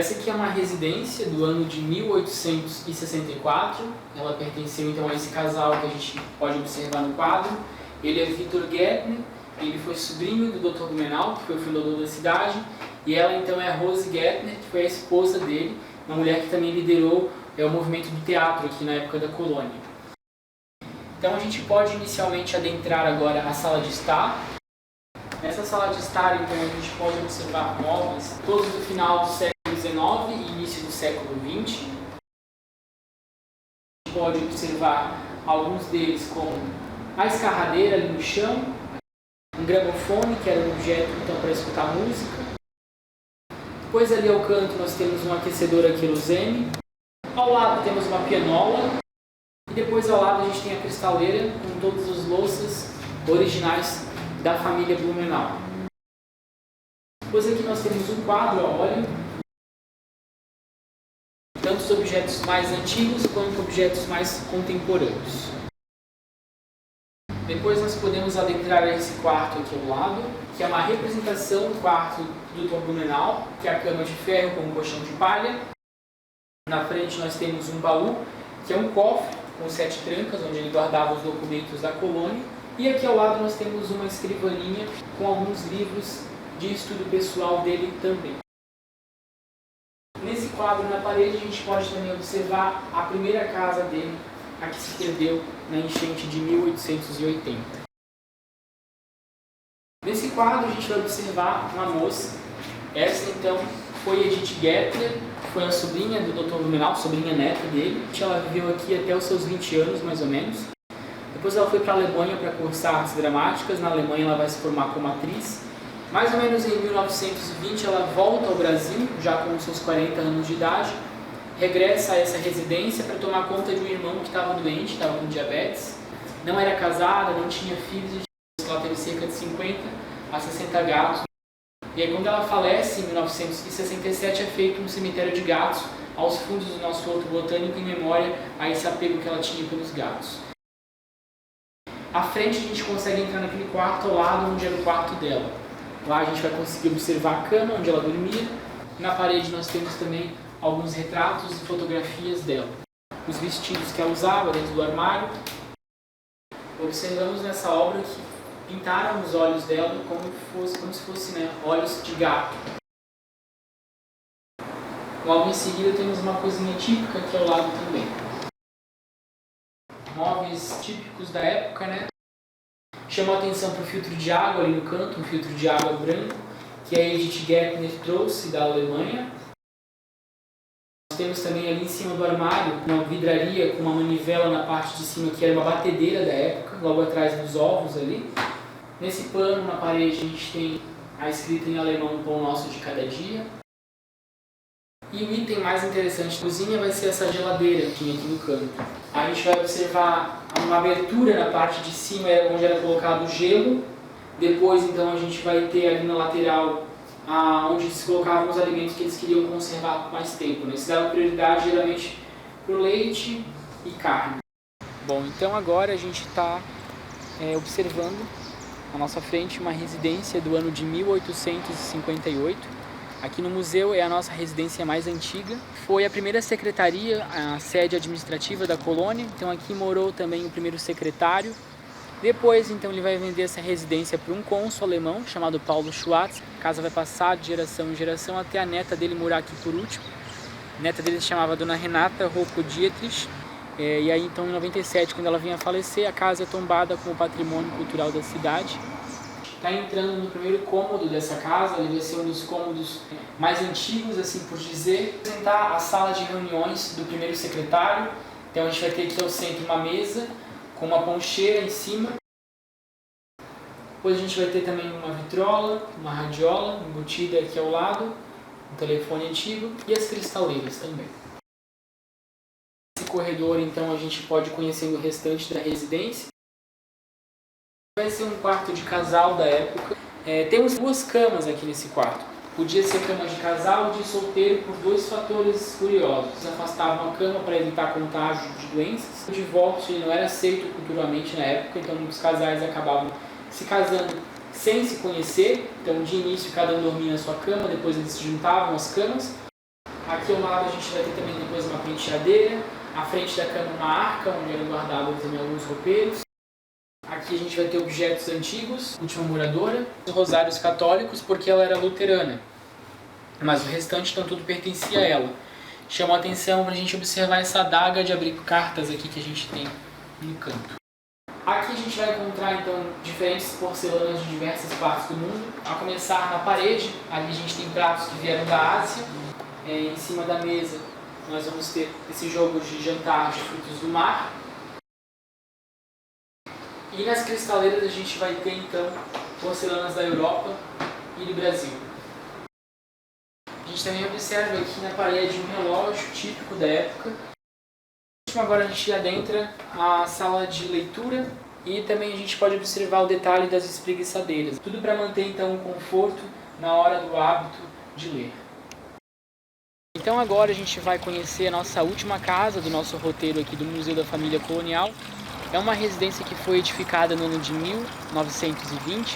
Essa aqui é uma residência do ano de 1864. Ela pertenceu então a esse casal que a gente pode observar no quadro. Ele é Victor Gärtner, ele foi sobrinho do Dr. Blumenau, que foi o fundador da cidade, e ela então é a Rose Gärtner, que foi a esposa dele, uma mulher que também liderou o movimento do teatro aqui na época da colônia. Então a gente pode inicialmente adentrar agora a sala de estar. Nessa sala de estar, então, a gente pode observar móveis, todos do final do século XIX e início do século XX. A gente pode observar alguns deles como a escarradeira ali no chão, um gramofone, que era um objeto então, para escutar música. Depois ali ao canto nós temos um aquecedor a querosene. Ao lado temos uma pianola. E depois ao lado a gente tem a cristaleira com todas as louças originais da família Blumenau. Depois aqui nós temos um quadro a óleo, tanto os objetos mais antigos quanto objetos mais contemporâneos. Depois nós podemos adentrar esse quarto aqui ao lado, que é uma representação do quarto do Dr. Blumenau, que é a cama de ferro com um colchão de palha. Na frente nós temos um baú, que é um cofre com 7 trancas, onde ele guardava os documentos da colônia. E aqui ao lado nós temos uma escrivaninha com alguns livros de estudo pessoal dele também. Nesse quadro na parede a gente pode também observar a primeira casa dele, a que se perdeu na enchente de 1880. Nesse quadro a gente vai observar uma moça. Essa então foi Edith Gärtner, foi a sobrinha do Dr. Blumenau, sobrinha neta dele. Ela viveu aqui até os seus 20 anos mais ou menos. Depois ela foi para a Alemanha para cursar artes dramáticas. Na Alemanha ela vai se formar como atriz. Mais ou menos em 1920 ela volta ao Brasil, já com seus 40 anos de idade. Regressa a essa residência para tomar conta de um irmão que estava doente, estava com diabetes. Não era casada, não tinha filhos. Ela teve cerca de 50 a 60 gatos. E aí quando ela falece, em 1967, é feito um cemitério de gatos aos fundos do nosso horto botânico em memória a esse apego que ela tinha pelos gatos. À frente a gente consegue entrar naquele quarto ao lado onde era o quarto dela. Lá a gente vai conseguir observar a cama onde ela dormia. Na parede nós temos também alguns retratos e fotografias dela. Os vestidos que ela usava dentro do armário. Observamos nessa obra que pintaram os olhos dela como se fosse olhos de gato. Logo em seguida temos uma cozinha típica aqui ao lado também. Móveis típicos da época, né? Chama a atenção para o filtro de água ali no canto, um filtro de água branco, que a Edith Gärtner trouxe da Alemanha. Nós temos também ali em cima do armário uma vidraria com uma manivela na parte de cima, que era uma batedeira da época, logo atrás dos ovos ali. Nesse pano na parede a gente tem a escrita em alemão "O pão nosso de cada dia". E o item mais interessante da cozinha vai ser essa geladeira que tinha aqui no canto. A gente vai observar uma abertura na parte de cima onde era colocado o gelo. Depois então a gente vai ter ali na lateral onde se colocavam os alimentos que eles queriam conservar por mais tempo. Eles davam prioridade geralmente para o leite e carne. Bom, então agora a gente está observando à nossa frente uma residência do ano de 1858. Aqui no museu é a nossa residência mais antiga. Foi a primeira secretaria, a sede administrativa da colônia. Então aqui morou também o primeiro secretário. Depois, então, ele vai vender essa residência para um cônsul alemão chamado Paulo Schwartz. A casa vai passar de geração em geração até a neta dele morar aqui por último. A neta dele se chamava Dona Renata Rocco Dietrich. E aí, então, em 97, quando ela vinha a falecer, a casa é tombada como patrimônio cultural da cidade. Está entrando no primeiro cômodo dessa casa, ele vai ser um dos cômodos mais antigos, assim por dizer. Apresentar a sala de reuniões do primeiro secretário. Então a gente vai ter aqui ao centro uma mesa com uma poncheira em cima. Depois a gente vai ter também uma vitrola, uma radiola embutida aqui ao lado, um telefone antigo e as cristaleiras também. Nesse corredor, então, a gente pode ir conhecendo o restante da residência. Vai ser um quarto de casal da época. Temos 2 camas aqui nesse quarto. Podia ser cama de casal ou de solteiro por 2 fatores curiosos. Eles afastavam a cama para evitar contágio de doenças. O divórcio não era aceito culturalmente na época, então muitos casais acabavam se casando sem se conhecer. Então de início cada um dormia na sua cama, depois eles se juntavam as camas. Aqui ao lado a gente vai ter também depois uma penteadeira, à frente da cama uma arca, onde eram guardados também alguns roupeiros. Aqui a gente vai ter objetos antigos, última moradora, os rosários católicos, porque ela era luterana, mas o restante então tudo pertencia a ela. Chama a atenção para a gente observar essa adaga de abrir cartas aqui que a gente tem no canto. Aqui a gente vai encontrar então diferentes porcelanas de diversas partes do mundo. A começar na parede, ali a gente tem pratos que vieram da Ásia. Em cima da mesa nós vamos ter esse jogo de jantar de frutos do mar. E nas cristaleiras a gente vai ter então porcelanas da Europa e do Brasil. A gente também observa aqui na parede um relógio típico da época. Agora a gente adentra a sala de leitura e também a gente pode observar o detalhe das espreguiçadeiras. Tudo para manter então o conforto na hora do hábito de ler. Então agora a gente vai conhecer a nossa última casa do nosso roteiro aqui do Museu da Família Colonial. É uma residência que foi edificada no ano de 1920.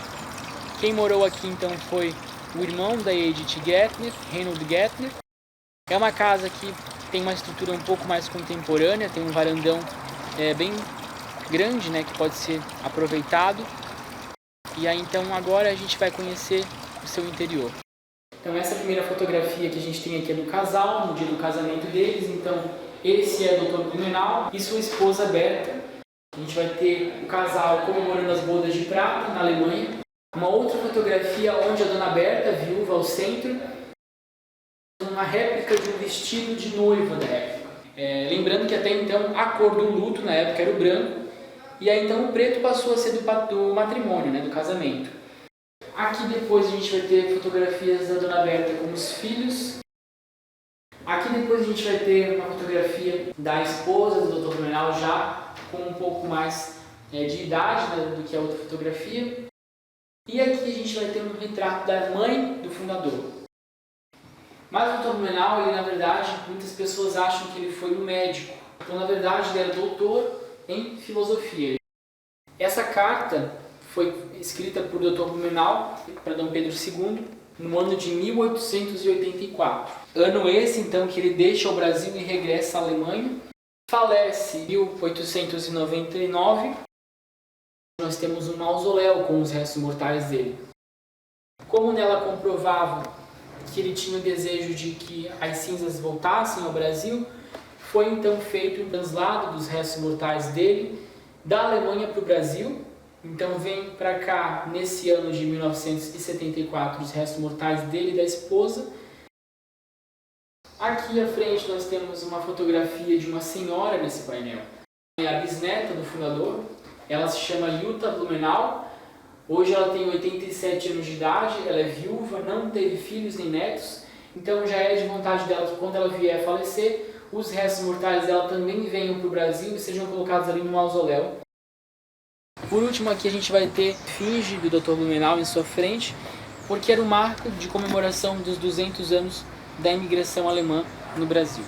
Quem morou aqui então foi o irmão da Edith Getner, Reynold Getner. É uma casa que tem uma estrutura um pouco mais contemporânea, tem um varandão bem grande, né, que pode ser aproveitado. E aí então agora a gente vai conhecer o seu interior. Então essa primeira fotografia que a gente tem aqui é do casal, no dia do casamento deles. Então esse é o Dr. Blumenau e sua esposa Berta. A gente vai ter o casal comemorando as bodas de prata na Alemanha. Uma outra fotografia onde a dona Berta, viúva, ao centro, uma réplica de um vestido de noiva da época. Lembrando que até então a cor do luto na época era o branco, e aí então o preto passou a ser do matrimônio, né, do casamento. Aqui depois a gente vai ter fotografias da dona Berta com os filhos. Aqui depois a gente vai ter uma fotografia da esposa do Dr. Blumenau já com um pouco mais de idade, né, do que a outra fotografia. E aqui a gente vai ter um retrato da mãe do fundador. Mas o Dr. Blumenau, ele na verdade, muitas pessoas acham que ele foi um médico. Então na verdade ele era doutor em filosofia. Essa carta foi escrita por Dr. Blumenau para Dom Pedro II no ano de 1884. Ano esse então que ele deixa o Brasil e regressa à Alemanha. Falece em 1899. Nós temos um mausoléu com os restos mortais dele. Como nela comprovava que ele tinha o desejo de que as cinzas voltassem ao Brasil, foi então feito o translado dos restos mortais dele da Alemanha para o Brasil. Então vem para cá, nesse ano de 1974, os restos mortais dele e da esposa. Aqui à frente nós temos uma fotografia de uma senhora nesse painel. É a bisneta do fundador. Ela se chama Jutta Blumenau. Hoje ela tem 87 anos de idade, ela é viúva, não teve filhos nem netos. Então já é de vontade dela que quando ela vier a falecer, os restos mortais dela também venham para o Brasil e sejam colocados ali no mausoléu. Por último aqui a gente vai ter finge do Dr. Blumenau em sua frente, porque era o marco de comemoração dos 200 anos da imigração alemã no Brasil.